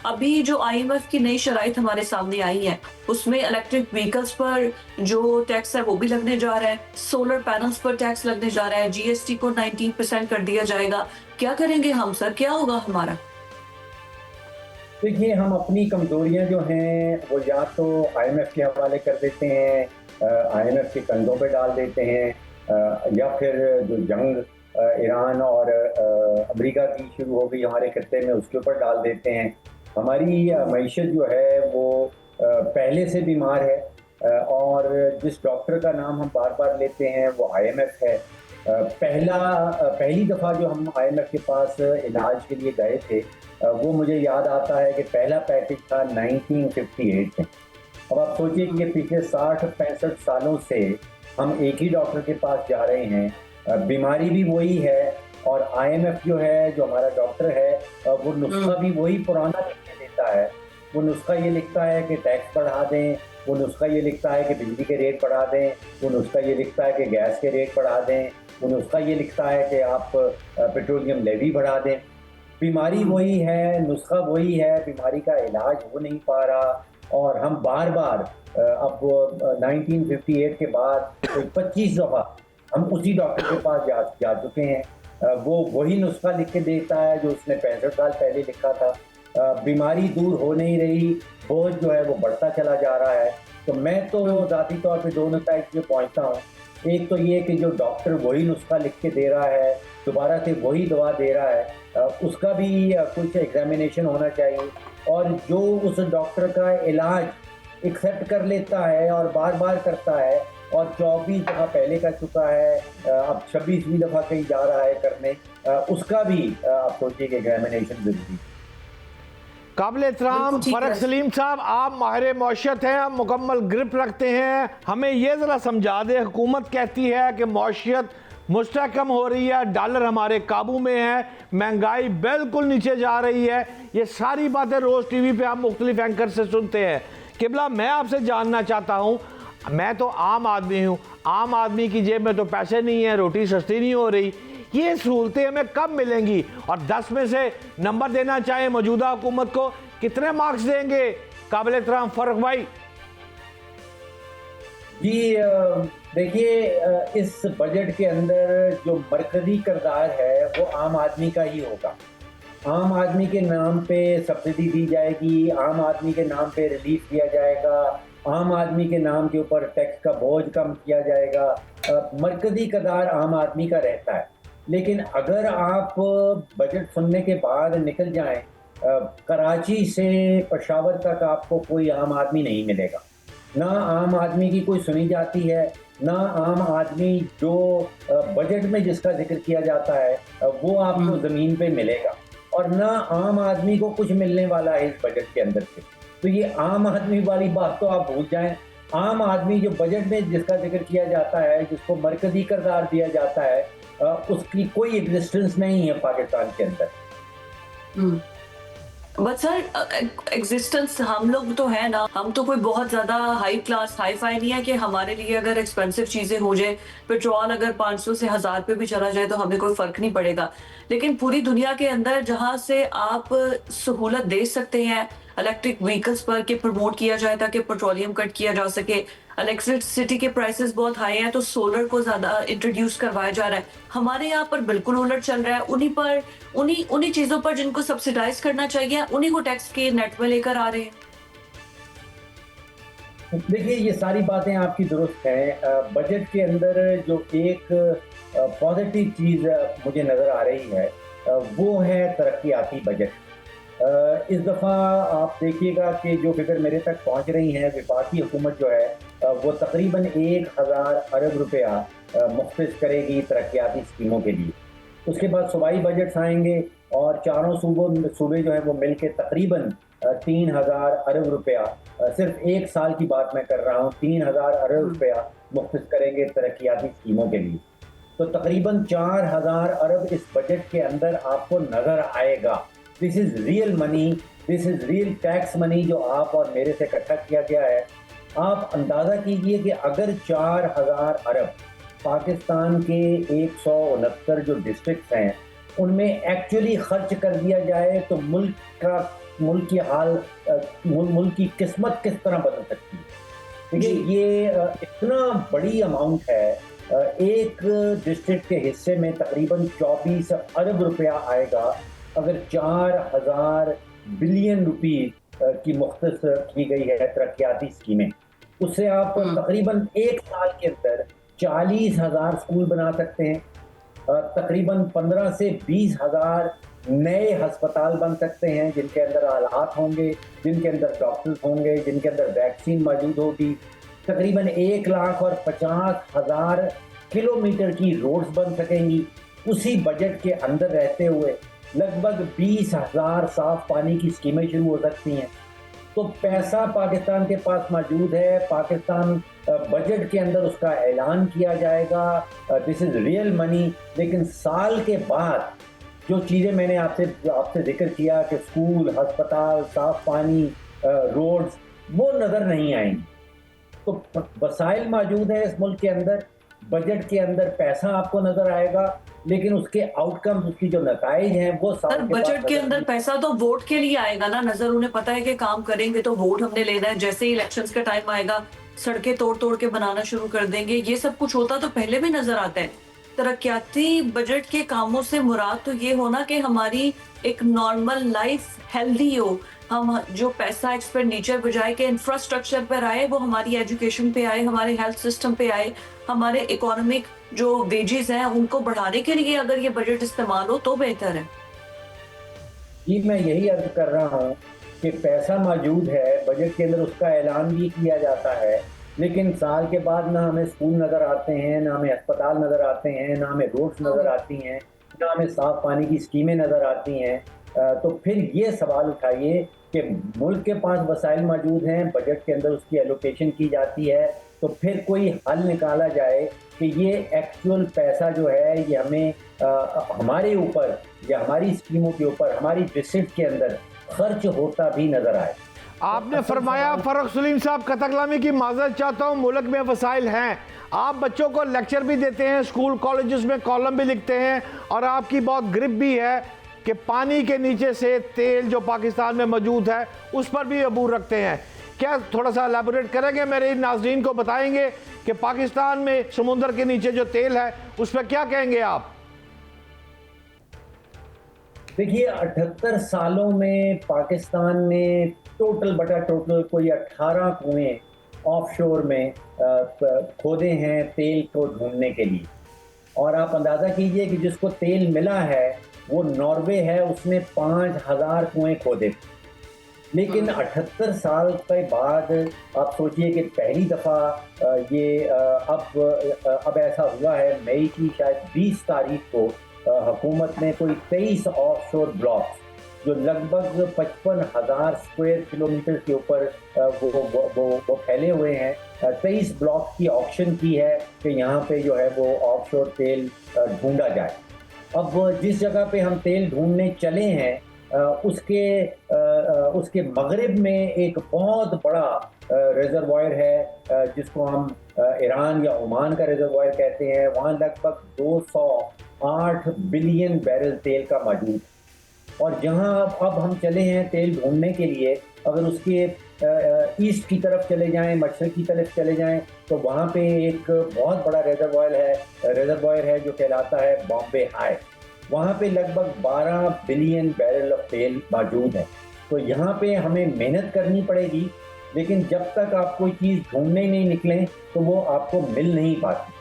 अभी जो आईएमएफ की नई शराइत हमारे सामने आई है, उसमें इलेक्ट्रिक व्हीकल्स पर जो टैक्स है वो भी लगने जा रहा है, सोलर पैनल्स पर टैक्स लगने जा रहा है, जीएसटी को 19% कर दिया जाएगा। क्या करेंगे हम सर? क्या होगा हमारा? देखिए, हम अपनी कमज़ोरियाँ जो हैं वो या तो आईएमएफ के हवाले कर देते हैं, आईएमएफ के कंधों पे डाल देते हैं, या फिर जो जंग ईरान और अमेरिका की शुरू हो गई हमारे खत्ते में उसके ऊपर डाल देते हैं। हमारी मईशत जो है वो पहले से बीमार है, और जिस डॉक्टर का नाम हम बार बार लेते हैं वो आईएमएफ है। पहली दफ़ा जो हम आईएमएफ के पास इलाज के लिए गए थे, वो मुझे याद आता है कि पहला पैकेज था 1958 में। अब आप सोचिए कि पिछले 60-65 सालों से हम एक ही डॉक्टर के पास जा रहे हैं, बीमारी भी वही है, और आईएमएफ जो है, जो हमारा डॉक्टर है, वो नुस्खा भी वही पुराना लिख के देता है। वो नुस्खा ये लिखता है कि टैक्स बढ़ा दें, वो नुस्खा ये लिखता है कि बिजली के रेट बढ़ा दें, वो नुस्खा ये लिखता है कि गैस के रेट बढ़ा दें, वो नुस्खा ये लिखता है कि आप पेट्रोलियम लेवी बढ़ा दें। बीमारी वही है, नुस्खा वही है, बीमारी का इलाज हो नहीं पा रहा, और हम बार बार अब 1958 के बाद 25 दफ़ा हम उसी डॉक्टर के पास जा चुके हैं। वो वही नुस्खा लिख के देता है जो उसने 65 साल पहले लिखा था। बीमारी दूर हो नहीं रही, बोझ जो है वो बढ़ता चला जा रहा है। तो मैं तो ज़ाती तौर पे दो नतीजे पे पहुँचता हूँ। एक तो ये कि जो डॉक्टर वही नुस्खा लिख के दे रहा है, दोबारा से वही दवा दे रहा है, उसका भी कुछ एग्जामिनेशन होना चाहिए, और जो उस डॉक्टर का इलाज एक्सेप्ट कर लेता है और बार बार करता है, और 24 दफ़ा पहले कर चुका है, अब 26वीं दफ़ा कहीं जा रहा है करने, उसका भी आप सोचिए कि एग्जामिनेशन जरूरी। काबिल एहतराम फ़रक सलीम साहब, आप माहिर मौशियत हैं, आप मुकम्मल ग्रिप रखते हैं, हमें ये ज़रा समझा दें। हुकूमत कहती है कि मौशियत मुस्तहकम हो रही है, डॉलर हमारे काबू में है, महंगाई बिल्कुल नीचे जा रही है, ये सारी बातें रोज़ टीवी पे आप मुख्तलिफ एंकर से सुनते हैं। किबला, मैं आपसे जानना चाहता हूँ, मैं तो आम आदमी हूँ, आम आदमी की जेब में तो पैसे नहीं है, रोटी सस्ती नहीं हो रही, ये सहूलतें हमें कब मिलेंगी? और 10 में से नंबर देना चाहें मौजूदा हुकूमत को, कितने मार्क्स देंगे काबिल एहतराम फ़र्क भाई? जी, देखिए, इस बजट के अंदर जो मरकजी किरदार है वो आम आदमी का ही होगा। आम आदमी के नाम पे सब्सिडी दी जाएगी, आम आदमी के नाम पे रिलीफ दिया जाएगा, आम आदमी के नाम के ऊपर टैक्स का बोझ कम किया जाएगा। मरकजी किरदार आम आदमी का रहता है। लेकिन अगर आप बजट सुनने के बाद निकल जाएं, कराची से पेशावर तक आपको कोई आम आदमी नहीं मिलेगा। ना आम आदमी की कोई सुनी जाती है, ना आम आदमी जो बजट में जिसका जिक्र किया जाता है वो आपको ज़मीन पे मिलेगा, और ना आम आदमी को कुछ मिलने वाला है इस बजट के अंदर से। तो ये आम आदमी वाली बात तो आप भूल जाएं। आम आदमी जो बजट में जिसका जिक्र किया जाता है, जिसको मरकजी किरदार दिया जाता है, उसकी कोई एग्जिस्टेंस नहीं है पाकिस्तान के अंदर। बट सर, एग्जिस्टेंस हम लोग तो है ना, हम तो कोई बहुत ज्यादा हाई क्लास हाई फाई नहीं है कि हमारे लिए अगर एक्सपेंसिव चीजें हो जाए, पेट्रोल अगर 500 से 1000 पे भी चला जाए तो हमें कोई फर्क नहीं पड़ेगा। लेकिन पूरी दुनिया के अंदर जहां से आप सहूलत दे सकते हैं इलेक्ट्रिक व्हीकल्स पर कि प्रमोट किया जाए ताकि पेट्रोलियम कट किया जा सके, इलेक्ट्रिसिटी के प्राइसेस बहुत हाई हैं तो सोलर को ज्यादा इंट्रोड्यूस करवाया जा रहा है। हमारे यहाँ पर बिल्कुल उलट चल रहा है। उन्हीं चीजों पर जिनको सब्सिडाइज करना चाहिए उन्हीं को टैक्स के नेट में लेकर आ रहे हैं। देखिए, ये सारी बातें आपकी दुरुस्त हैं। बजट के अंदर जो एक पॉजिटिव चीज़ मुझे नज़र आ रही है वो है तरक्याती बजट। इस दफ़ा आप देखिएगा कि जो फिगर मेरे तक पहुंच रही हैं, वफाकी हुकूमत जो है वो तकरीबन 1000 अरब रुपया मुख्तस करेगी तरक्याती स्कीमों के लिए। उसके बाद सूबाई बजट्स आएंगे और चारों सूबे जो है वो मिल के तकरीबन 3000 अरब रुपया, सिर्फ एक साल की बात मैं कर रहा हूँ, 3000 अरब रुपया मुख्तस करेंगे तरक्याती स्कीमों के लिए। तो तकरीबन 4000 अरब इस बजट के अंदर आपको नज़र आएगा। This is real money, this is real tax money जो आप और मेरे से इकट्ठा किया गया है। आप अंदाज़ा कीजिए कि अगर 4000 अरब पाकिस्तान के 169 जो डिस्ट्रिक्ट्स हैं उनमें एक्चुअली खर्च कर दिया जाए तो मुल्क का मुल्क की मुल्क की किस्मत किस तरह बदल सकती है। देखिए ये इतना बड़ी अमाउंट है, एक डिस्ट्रिक्ट के हिस्से में तकरीबन 24 अरब रुपया आएगा अगर 4000 बिलियन रुपी की मुख्तस की गई है तरक्याती स्कीमें। उससे आप तकरीबन एक साल के अंदर 40,000 स्कूल बना सकते हैं, तकरीबन 15 से 20,000 नए अस्पताल बन सकते हैं जिनके अंदर आलात होंगे, जिनके अंदर डॉक्टर्स होंगे, जिनके अंदर वैक्सीन मौजूद होगी। तकरीबन 1,50,000 किलोमीटर की रोड्स बन सकेंगी। उसी बजट के अंदर रहते हुए लगभग 20,000 साफ पानी की स्कीमें शुरू हो सकती हैं। तो पैसा पाकिस्तान के पास मौजूद है, पाकिस्तान बजट के अंदर उसका ऐलान किया जाएगा, दिस इज रियल मनी। लेकिन साल के बाद जो चीज़ें मैंने आपसे जिक्र किया कि स्कूल, अस्पताल, साफ पानी, रोड्स, वो नज़र नहीं आएंगी। तो वसाइल मौजूद है इस मुल्क के अंदर, बजट के अंदर पैसा आपको नजर आएगा, लेकिन उसके आउटकम्स, उसकी जो नताइज हैं वो सर बजट के अंदर पैसा तो वोट के लिए आएगा ना। नजर उन्हें पता है कि काम करेंगे तो वोट हमने लेना है, जैसे ही इलेक्शंस का टाइम आएगा सड़कें तोड़ तोड़ के बनाना शुरू कर देंगे। ये सब कुछ होता तो पहले भी नजर आता है। तरक्याती बजट के कामों से मुराद तो ये होना कि हमारी एक नॉर्मल लाइफ हेल्दी हो, हम जो पैसा एक्सपेंडिचर बजाय के इंफ्रास्ट्रक्चर पर आए वो हमारी एजुकेशन पे आए, हमारे हेल्थ सिस्टम पे आए, हमारे इकोनॉमिक जो वेजेस हैं उनको बढ़ाने के लिए अगर ये बजट इस्तेमाल हो तो बेहतर है। जी मैं यही अर्ज कर रहा हूँ कि पैसा मौजूद है, बजट के अंदर उसका ऐलान भी किया जाता है, लेकिन साल के बाद ना हमें स्कूल नज़र आते हैं, ना हमें अस्पताल नज़र आते हैं, ना हमें रोड्स नज़र आती हैं, ना हमें साफ पानी की स्कीमें नज़र आती हैं। तो फिर ये सवाल उठाइए कि मुल्क के पास वसाइल मौजूद हैं, बजट के अंदर उसकी एलोकेशन की जाती है, तो फिर कोई हल निकाला जाए कि ये एक्चुअल पैसा जो है ये हमें हमारे ऊपर या हमारी स्कीमों के ऊपर हमारी डिस्ट्रिक्ट के अंदर खर्च होता भी नजर आए। आपने फरमाया, फर्रुख सलीम साहब कतकलामी की माजरत चाहता हूँ, मुल्क में वसाइल हैं, आप बच्चों को लेक्चर भी देते हैं, स्कूल कॉलेजेस में कॉलम भी लिखते हैं, और आपकी बहुत ग्रिप भी है कि पानी के नीचे से तेल जो पाकिस्तान में मौजूद है उस पर भी अबूर रखते हैं। क्या थोड़ा सा एलैबोरेट करेंगे, मेरे नाज़रीन को बताएंगे कि पाकिस्तान में समुद्र के नीचे जो तेल है उस पर क्या कहेंगे आप? देखिए 78 सालों में पाकिस्तान ने टोटल कोई 18 कुएं ऑफशोर में खोदे हैं तेल को ढूंढने के लिए, और आप अंदाज़ा कीजिए कि जिसको तेल मिला है वो नॉर्वे है, उसने 5000 कुएं खोदे। लेकिन 78 साल के बाद आप सोचिए कि पहली दफ़ा ये अब ऐसा हुआ है, मई की शायद 20 तारीख को हुकूमत ने कोई 23 ऑफशोर ब्लॉक्स जो लगभग 55,000 स्क्वायर किलोमीटर के ऊपर वो फैले हुए हैं, 23 ब्लॉक की ऑक्शन की है कि यहाँ पे जो है वो ऑफशोर तेल ढूंढा जाए। अब जिस जगह पे हम तेल ढूंढने चले हैं उसके मगरिब में एक बहुत बड़ा रिजर्वायर है जिसको हम ईरान या ओमान का रिजर्वायर कहते हैं। वहाँ लगभग 208 बिलियन बैरल तेल का मौजूद है, और जहाँ अब हम चले हैं तेल ढूंढने के लिए, अगर उसके ईस्ट की तरफ चले जाएं, मशरक़ की तरफ चले जाएं, तो वहाँ पे एक बहुत बड़ा रिजर्वायर है जो कहलाता है बॉम्बे हाई। वहाँ पे लगभग 12 बिलियन बैरल ऑफ तेल मौजूद है। तो यहाँ पे हमें मेहनत करनी पड़ेगी, लेकिन जब तक आप कोई चीज़ ढूंढने नहीं निकलें तो वो आपको मिल नहीं पाती।